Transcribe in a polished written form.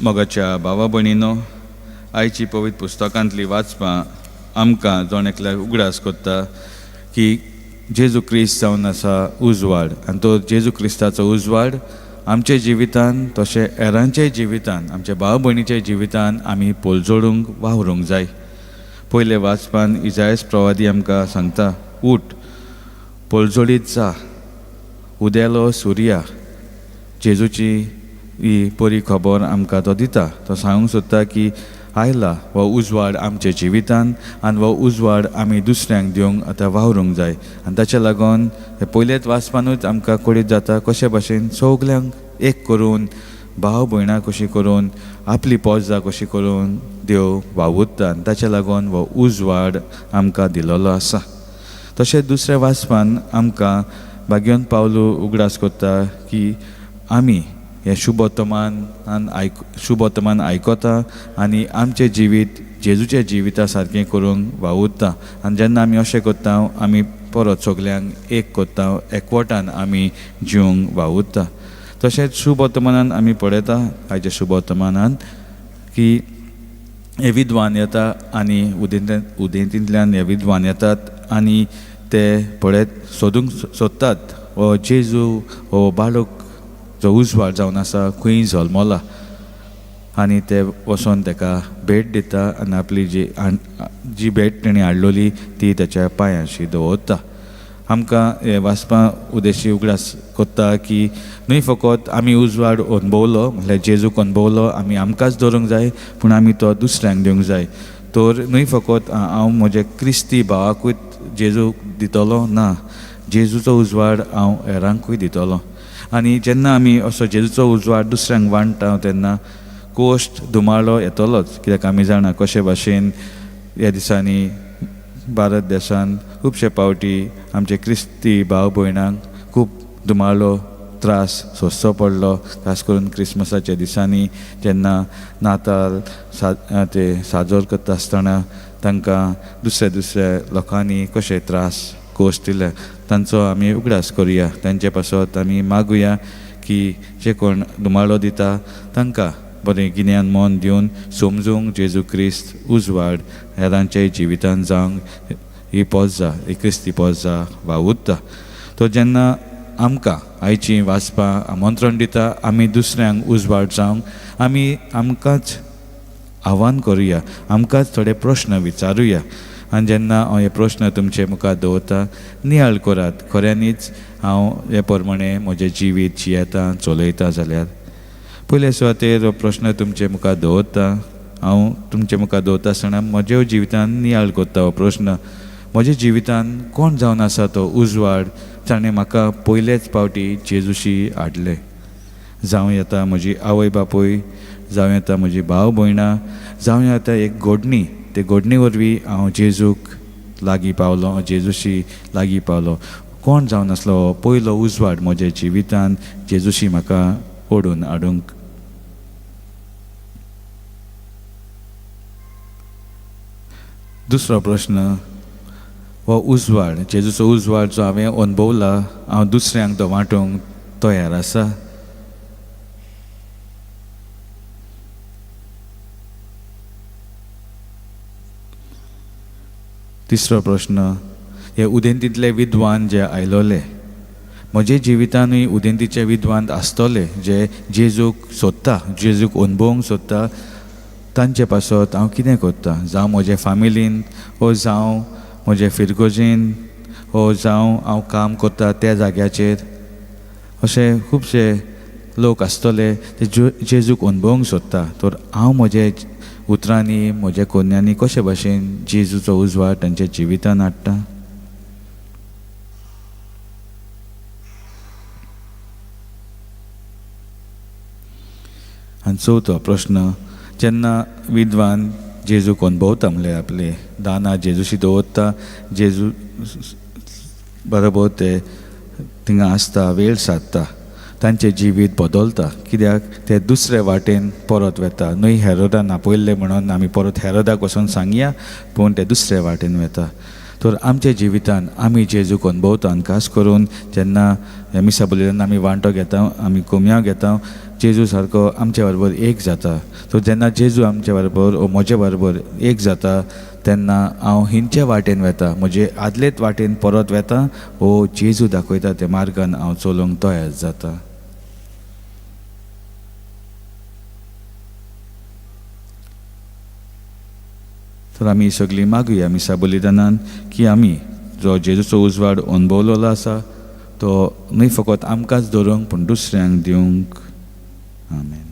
मोगाच्या भावा भयणीनो, आयची पवित्र पुस्तकांतली वाचपां आमकां जोण एकल्याक उगडास कोत्ता की जेजू क्रिस्त जावन आसा उजवाड, आनी तो जेजू क्रिस्ताचो उजवाड आमच्या जिवितान तशें हेरांच्या जिवितान, आमच्या भाव भयणीच्या जिवितान आमी पोलजोडूंक वावरूंक जाय. पयले वाचपान इजायास प्रवादी आमकां सांगता, उठ पोलजोडीत जा, उदेलो सुर्या. जेजूची ही बरी खबर आमकां तो दिता. तो सांगूंक सोदता की आयला हो उजवाड आमच्या जिवितान, आनी हो उजवाड आमी दुसऱ्यांक दिवंक आतां वावरूंक जाय. आनी ताचे लागून हे पयलेच वाचपानूच आमकां कळीत जाता कशे भाशेन सगल्यांक एक करून, भाव भयणां कशी करून, आपली पोजा कशी करून देव वावुरता. आनी ताचे लागून हो उजवाड आमकां दिलोलो आसा. तशेंच दुसऱ्या वाचपान आमकां भाग्योन पावलू उगडास कोत्ता की आमी हे शुभ वर्तमान आयकता आनी आमचें जिवीत जेजूच्या जिविता सारकें करूंक वावुरता. आनी जेन्ना आमी अशें कोत्ता, आमी परत सगल्यांक एक कोत्ता, एकवटान आमी जिवंक वावुरता. तशेंच शुभ वर्तमानान आमी पळयता आयच्या शुभ वर्तमानान की हे विद्वान येता आनी उदेंतींतल्यान हे विद्वान येतात आनी ते पळयत सोदूंक सोदतात हो जेजू, हो बाळक जो उजवाड जावन आसा खंय जल्मला. आनी ते वचोन ताका भेट दिता आनी आपली जी भेट तेणी हाडलोली ती ताच्या पांयांशी दवरता. आमकां हे वाचपा उद्देशी उगडास कोत्ता की न्हय फकत आमी उजवाड अणभवलो, म्हळ्यार जेजूक अणभवलो, आमी आमकांच धरूंक जाय, पूण आमी तो दुसऱ्यांक दिवंक जाय. तर न्हय फकत हांव म्हज्या क्रिस्ती भावाकूच जेजूक दितलो, ना, जेजूचो उजवाड हांव हेरांकूय दितलो. आनी जेन्ना आमी असो जेजूचो उजवाड दुसऱ्यांक वांटता तेन्ना कोश्ट धुमाळो येतलोच. कित्याक आमी जाणा कशे भाशेन ह्या दिसांनी भारत देशान खुबशे पावटी आमचे क्रिस्ती भाव भयणांक खूब धुमाळो त्रास सोंसचो पडलो. खास करून क्रिस्मसाच्या दिसांनी जेन्ना नाताल ते साजर करता आसतना तांकां दुसऱ्या लोकांनी कशे त्रास कोश्ट दिले, तांचो आमी उगडास करुया. तांचे पासत आमी मागुया की जे कोण धुमाळो दिता तांकां बरें गिन्यान मन दिवन समजूंक जेजू क्रिस्त उजवाड हेरांच्या जिवितान जावंक ही पोजा, ही क्रिस्ती पोजा वावुरता. तो जेन्ना आमकां आयची वाचपां आमंत्रण दिता, आमी दुसऱ्यांक उजवाड जावंक आमी आमकांच आव्हान करुया, आमकांच थोडे प्रश्न विचारुया. आनी जेन्ना हांव हे प्रश्न तुमचे मुखार दवरता, नियाळ करात, खऱ्यांनीच हांव हे प्रमाणे म्हजें जिवीत जियेता चलयता जाल्यार. पयले सुवातेर हो प्रश्न तुमचे मुखार दवरता. हांव तुमचे मुखार दवरता आसतना म्हज्या जिवितान नियाळ करता हो प्रश्न. म्हज्या जिवितान कोण जावन आसा तो उजवाड ताणें म्हाका पयलेच पावटी जेजूशी हाडले. जावं येता म्हजी आवय बापूय, जावं येता म्हजी भाव भयणां, जावं येता एक घडणी. ते घडणी वरवीं हांव जेजूक लागीं पावलो, जेजूशी लागीं पावलो. कोण जावन आसलो हो पयलो उजवाड म्हज्या जिवितान जेजूशी म्हाका ओडून हाडूंक. दुसरो प्रश्न, हो उजवाड जेजूचो उजवाड जो हांवें अणभवला, हांव दुसऱ्यांक तो वांटूंक तयार आसा. तिसरो प्रश्न, हे उदेंतींतले विद्वान जे आयलोले, म्हजे जिवितानूय उदेंतीचे विद्वान आसतले जे जेजूक सोदता, जेजूक अणभवूंक सोदता. तांचे पासत हांव कितें करता? जावं म्हजे फॅमिलीन, वो जावं म्हजे फिरगोजेन, वो जावं हांव काम करता त्या जाग्याचेर. अशे खुबशे लोक आसतले ते जेजूक अणभवूंक सोदता. तर हांव म्हजे उतरांनी, म्हज्या कोन्यांनी कशे भाशेन जेजूचो उजवाड तांच्या जिवितान हाडटा. आनी चवथो प्रश्न, जेन्ना विद्वान जेजूक अणभवता, म्हणल्यार आपले दाना जेजूशी दवरता, जेजू बरोबर ते थिंगा आसता, वेळ सादता, तांचें जिवीत बदलता. कित्याक ते दुसरे वाटेन परत वेता. न्हय हेरोदान आपयल्ले म्हणून आमी परत हेरोदाक वचून सांगया, पूण ते दुसरे वाटेन वेता. तर आमच्या जिवितान आमी जेजूक अनुभवता आनी खास करून जेन्ना मिसा बलिदान आमी वांटो घेता, आमी कोमयां घेता, जेजू सारको आमच्या बरोबर एक जाता. तो जेन्ना जेजू आमच्या बरोबर ओ म्हज्या बरोबर एक जाता तेन्ना हांव हिंच्या वाटेन वेता, म्हजे आदलेच वाटेन परत वेता, ओ जेजू दाखयता त्या मार्गान हांव चलोवंक तयार जाता. तर आमी सगळीं मागुया मिसा बलिदानान की आमी जो जेजूचो उजवाड अनुभवलेलो आसा तो न्हय फकत आमकांच धरूंक पूण दुसऱ्यांक दिवंक. आमेन.